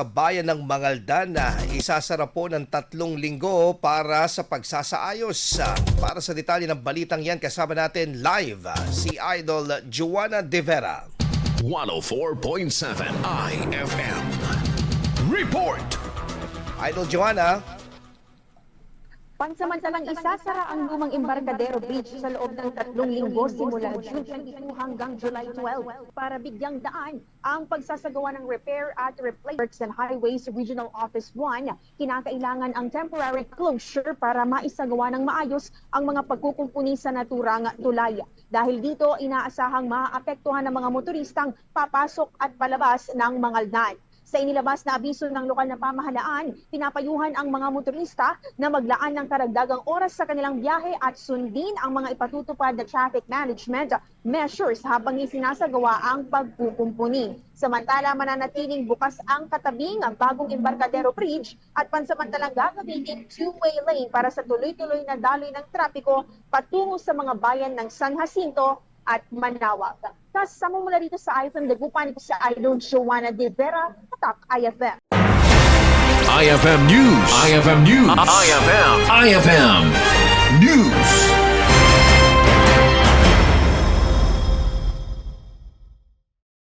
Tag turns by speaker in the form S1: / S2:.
S1: Sa bayan ng Mangaldan na isasara po ng 3 linggo para sa pagsasaayos. Para sa detalye ng balitang yan, kasama natin live si Idol Joanna De Vera.
S2: 104.7 IFM. Report!
S1: Idol Joanna.
S3: Pansamantalang isasara ang lumang Embarcadero Bridge sa loob ng 3 linggo simula June 22 hanggang July 12 para bigyang daan ang pagsasagawa ng repair at replace works and Highways Regional Office 1. Kinakailangan ang temporary closure para maisagawa ng maayos ang mga pagkukumpuni sa naturang tulay. Dahil dito, inaasahang maaapektuhan ng mga motoristang papasok at palabas ng Mangaldan. Sa inilabas na abiso ng lokal na pamahalaan, pinapayuhan ang mga motorista na maglaan ng karagdagang oras sa kanilang biyahe at sundin ang mga ipatutupad na traffic management measures habang isinasagawa ang pagkukumpuni. Samantala, mananatiling bukas ang katabing bagong Embarcadero Bridge at pansamantalang gagamitin two-way lane para sa tuloy-tuloy na daloy ng trapiko patungo sa mga bayan ng San Jacinto at Manaoag. Kasama mula dito sa IFM Dagupan, ito sa Idol Joanna De Vera, Tatak IFM.
S2: IFM News. IFM News. IFM News.